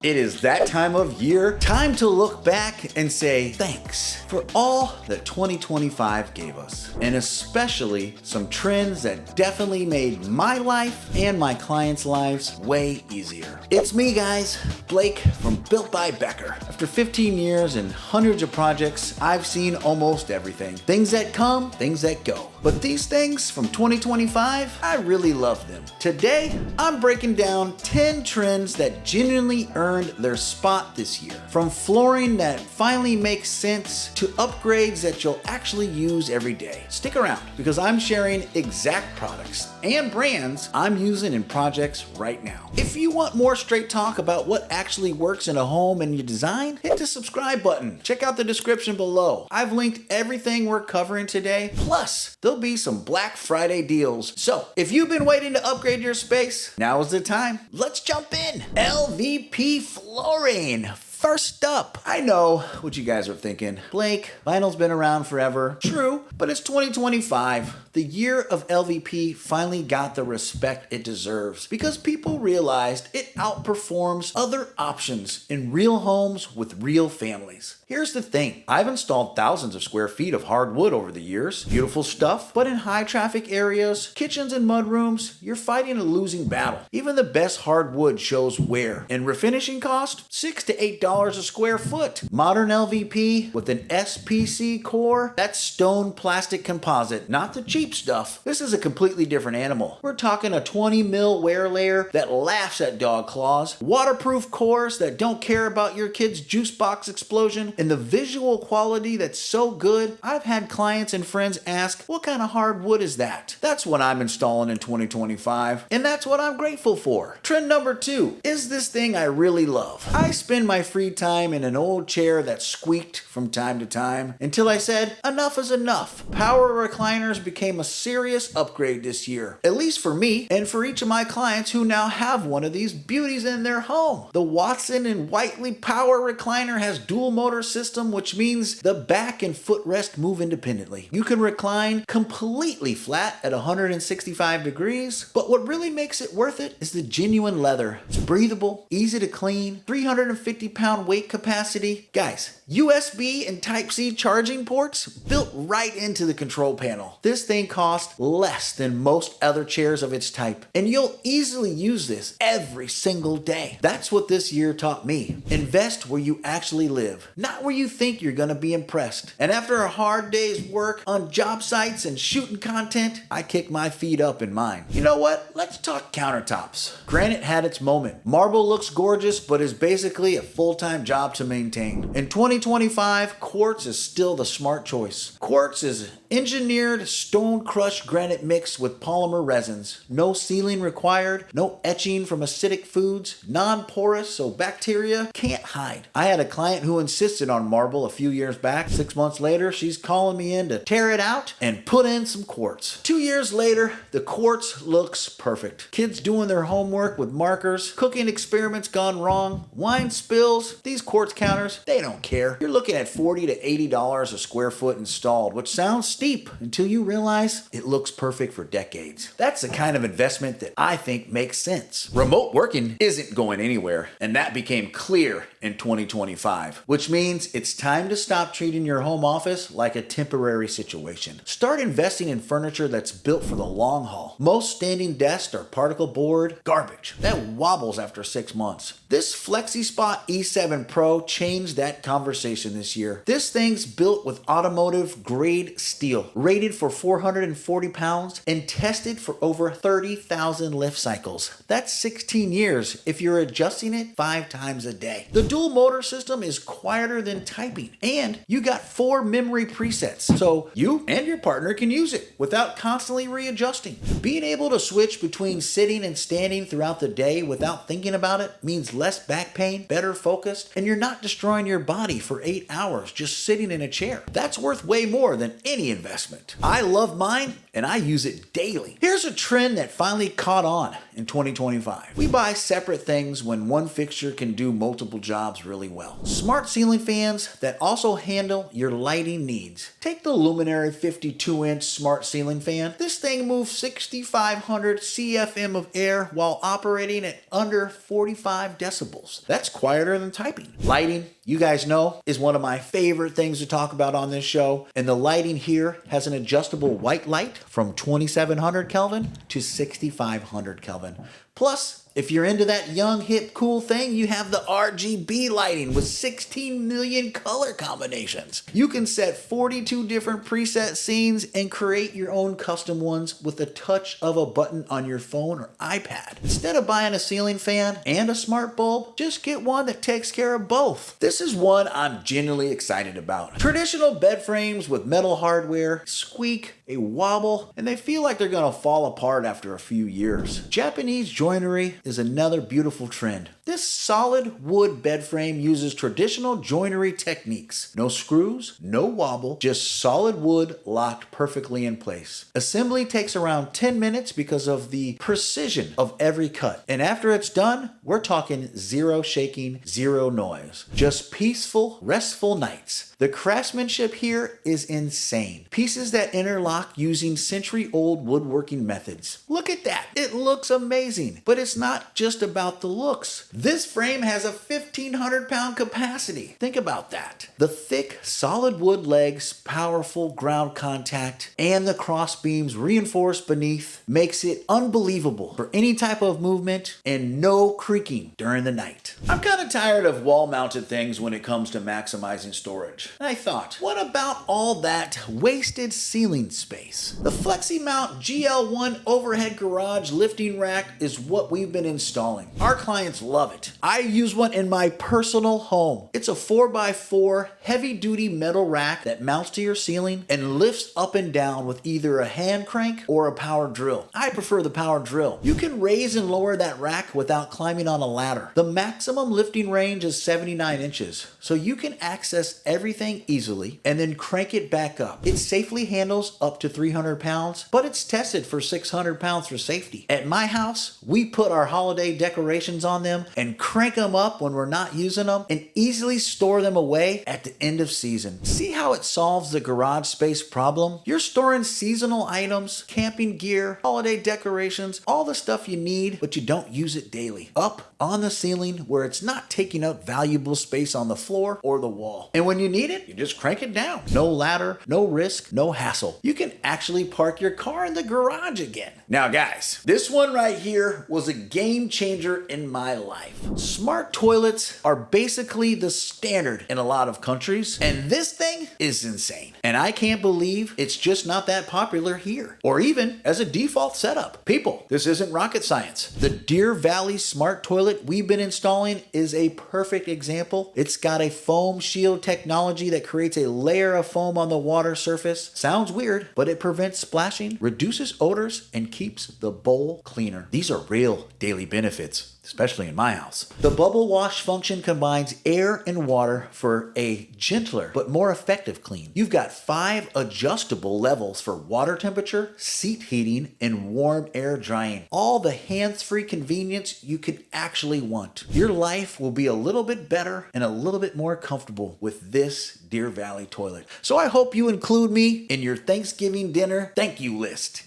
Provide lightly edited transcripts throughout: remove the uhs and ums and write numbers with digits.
It is that time of year, time to look back and say thanks for all that 2025 gave us, and especially some trends that definitely made my life and my clients' lives way easier. It's me, guys, Blake from Built by Becker. After 15 years and hundreds of projects, I've seen almost everything. Things that come, things that go. But these things from 2025, I really love them. Today, I'm breaking down 10 trends that genuinely earned their spot this year. From flooring that finally makes sense to upgrades that you'll actually use every day. Stick around because I'm sharing exact products and brands I'm using in projects right now. If you want more straight talk about what actually works in a home and your design, hit the subscribe button. Check out the description below. I've linked everything we're covering today. Plus, there'll be some Black Friday deals. So, if you've been waiting to upgrade your space, now is the time. Let's jump in. LVP flooring. First up, I know what you guys are thinking. Blake, vinyl's been around forever. True, but it's 2025. The year of LVP finally got the respect it deserves because people realized it outperforms other options in real homes with real families. Here's the thing. I've installed thousands of square feet of hardwood over the years. Beautiful stuff, but in high traffic areas, kitchens and mudrooms, you're fighting a losing battle. Even the best hardwood shows wear. And refinishing cost? $6 to $8 a square foot. Modern LVP with an SPC core, that's stone plastic composite, not the cheap stuff. This is a completely different animal. We're talking a 20 mil wear layer that laughs at dog claws, waterproof cores that don't care about your kid's juice box explosion, and the visual quality that's so good, I've had clients and friends ask, what kind of hardwood is that? That's what I'm installing in 2025, and that's what I'm grateful for. Trend number 2 is this thing I really love. I spend my free time in an old chair that squeaked from time to time until I said, enough is enough. Power recliners became a serious upgrade this year, at least for me and for each of my clients who now have one of these beauties in their home. The Watson and Whiteley Power Recliner has dual motor system, which means the back and footrest move independently. You can recline completely flat at 165 degrees, but what really makes it worth it is the genuine leather. It's breathable, easy to clean, 350-pound weight capacity. Guys, USB and Type-C charging ports built right into the control panel. This thing costs less than most other chairs of its type, and you'll easily use this every single day. That's what this year taught me. Invest where you actually live, not where you think you're gonna be impressed. And after a hard day's work on job sites and shooting content, I kick my feet up in mine. You know what? Let's talk countertops. Granite had its moment. Marble looks gorgeous, but is basically a full-time job to maintain. In 2025, quartz is still the smart choice. Quartz is engineered stone-crushed granite mixed with polymer resins. No sealing required, no etching from acidic foods, non-porous so bacteria can't hide. I had a client who insisted on marble a few years back. 6 months later, she's calling me in to tear it out and put in some quartz. 2 years later, the quartz looks perfect. Kids doing their homework with markers, cooking experiments gone wrong, wine spills. These quartz counters, they don't care. You're looking at $40 to $80 a square foot installed, which sounds steep until you realize it looks perfect for decades. That's the kind of investment that I think makes sense. Remote working isn't going anywhere, and that became clear in 2025, which means it's time to stop treating your home office like a temporary situation. Start investing in furniture that's built for the long haul. Most standing desks are particle board garbage that wobbles after 6 months. This FlexiSpot E7 Pro changed that conversation this year. This thing's built with automotive-grade steel, rated for 440 pounds and tested for over 30,000 lift cycles. That's 16 years if you're adjusting it 5 times a day. The dual motor system is quieter than typing, and you got 4 memory presets, so you and your partner can use it without constantly readjusting. Being able to switch between sitting and standing throughout the day without thinking about it means less back pain, better focused, and you're not destroying your body for 8 hours just sitting in a chair. That's worth way more than any investment. I love mine and I use it daily. Here's a trend that finally caught on in 2025. We buy separate things when one fixture can do multiple jobs really well. Smart ceiling fans that also handle your lighting needs. Take the Luminary 52-inch smart ceiling fan. This thing moves 6,500 CFM of air while operating at under 45 decibels. That's quieter than typing. Lighting, you guys know, is one of my favorite things to talk about on this show, and the lighting here has an adjustable white light from 2700 Kelvin to 6500 Kelvin. Plus, if you're into that young, hip, cool thing, you have the RGB lighting with 16 million color combinations. You can set 42 different preset scenes and create your own custom ones with the touch of a button on your phone or iPad. Instead of buying a ceiling fan and a smart bulb, just get one that takes care of both. This is one I'm genuinely excited about. Traditional bed frames with metal hardware squeak, they wobble, and they feel like they're gonna fall apart after a few years. Japanese joinery is another beautiful trend. This solid wood bed frame uses traditional joinery techniques. No screws, no wobble, just solid wood locked perfectly in place. Assembly takes around 10 minutes because of the precision of every cut. And after it's done, we're talking zero shaking, zero noise. Just peaceful, restful nights. The craftsmanship here is insane. Pieces that interlock using century-old woodworking methods. Look at that. It looks amazing. But it's not just about the looks. This frame has a 1,500-pound capacity. Think about that. The thick, solid wood legs, powerful ground contact, and the cross beams reinforced beneath makes it unbelievable for any type of movement and no creaking during the night. I'm kind of tired of wall-mounted things when it comes to maximizing storage. I thought, what about all that wasted ceiling space? The FlexiMount GL1 overhead garage lifting rack is what we've been installing. Our clients love it. I use one in my personal home. It's a 4x4 heavy-duty metal rack that mounts to your ceiling and lifts up and down with either a hand crank or a power drill. I prefer the power drill. You can raise and lower that rack without climbing on a ladder. The maximum lifting range is 79 inches, so you can access everything easily and then crank it back up. It safely handles up to 300 pounds, but it's tested for 600 pounds for safety. At my house, we put our holiday decorations on them and crank them up when we're not using them and easily store them away at the end of season. See how it solves the garage space problem? You're storing seasonal items, camping gear, holiday decorations, all the stuff you need, but you don't use it daily. Up on the ceiling where it's not taking up valuable space on the floor or the wall. And when you need it, you just crank it down. No ladder, no risk, no hassle. You can actually park your car in the garage again. Now guys, this one right here was a game changer in my life. Smart toilets are basically the standard in a lot of countries, and this thing is insane. And I can't believe it's just not that popular here, or even as a default setup. People, this isn't rocket science. The Deer Valley Smart Toilet we've been installing is a perfect example. It's got a foam shield technology that creates a layer of foam on the water surface. Sounds weird, but it prevents splashing, reduces odors, and keeps the bowl cleaner. These are real daily benefits, especially in my house. The bubble wash function combines air and water for a gentler but more effective clean. You've got 5 adjustable levels for water temperature, seat heating, and warm air drying. All the hands-free convenience you could actually want. Your life will be a little bit better and a little bit more comfortable with this Deer Valley toilet. So I hope you include me in your Thanksgiving dinner thank you list.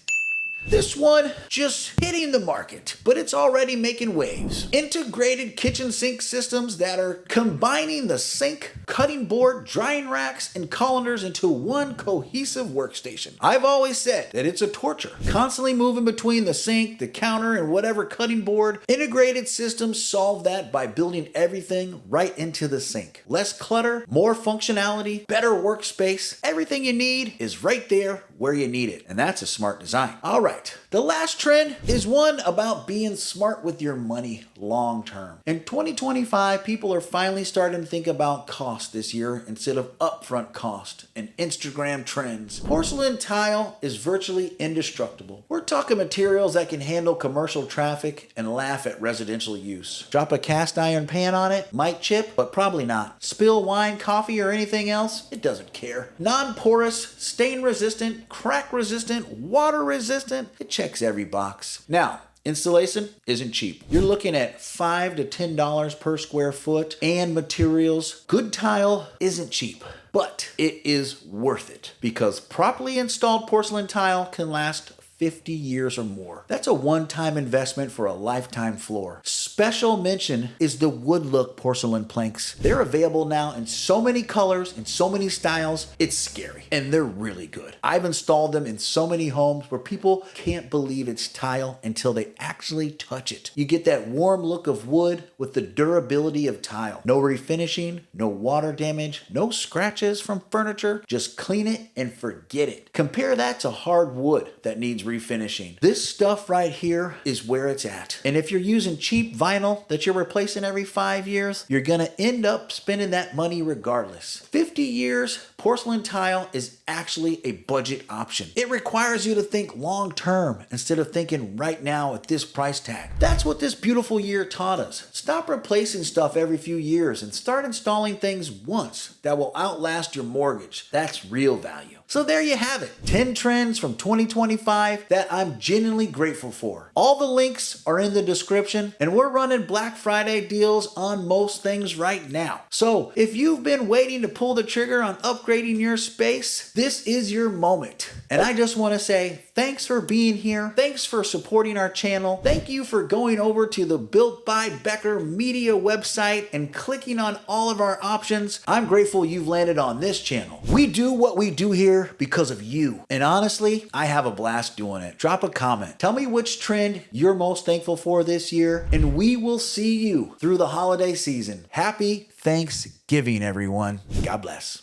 This one just hitting the market, but it's already making waves. Integrated kitchen sink systems that are combining the sink, cutting board, drying racks, and colanders into one cohesive workstation. I've always said that it's a torture, constantly moving between the sink, the counter, and whatever cutting board. Integrated systems solve that by building everything right into the sink. Less clutter, more functionality, better workspace. Everything you need is right there where you need it, and that's a smart design. All right. The last trend is one about being smart with your money long term. In 2025, people are finally starting to think about cost this year instead of upfront cost and Instagram trends. Porcelain tile is virtually indestructible. We're talking materials that can handle commercial traffic and laugh at residential use. Drop a cast iron pan on it, might chip, but probably not. Spill wine, coffee, or anything else, it doesn't care. Non-porous, stain resistant, crack resistant, water resistant, it checks every box. Now, Installation isn't cheap. You're looking at $5 to $10 per square foot and materials. Good tile isn't cheap, but it is worth it because properly installed porcelain tile can last 50 years or more. That's a one-time investment for a lifetime floor. Special mention is the wood look porcelain planks. They're available now in so many colors and so many styles, it's scary. And they're really good. I've installed them in so many homes where people can't believe it's tile until they actually touch it. You get that warm look of wood with the durability of tile. No refinishing, no water damage, no scratches from furniture. Just clean it and forget it. Compare that to hard wood that needs refinishing. This stuff right here is where it's at. And if you're using cheap vinyl that you're replacing every 5 years, you're gonna end up spending that money regardless. 50 years, porcelain tile is actually a budget option. It requires you to think long term instead of thinking right now at this price tag. That's what this beautiful year taught us. Stop replacing stuff every few years and start installing things once that will outlast your mortgage. That's real value. So there you have it. 10 trends from 2025 that I'm genuinely grateful for. All the links are in the description, and we're running Black Friday deals on most things right now. So if you've been waiting to pull the trigger on upgrading your space, this is your moment. And I just want to say thanks for being here. Thanks for supporting our channel. Thank you for going over to the Built by Becker media website and clicking on all of our options. I'm grateful you've landed on this channel. We do what we do here because of you. And honestly, I have a blast doing it. Drop a comment. Tell me which trend you're most thankful for this year, and we will see you through the holiday season. Happy Thanksgiving, everyone. God bless.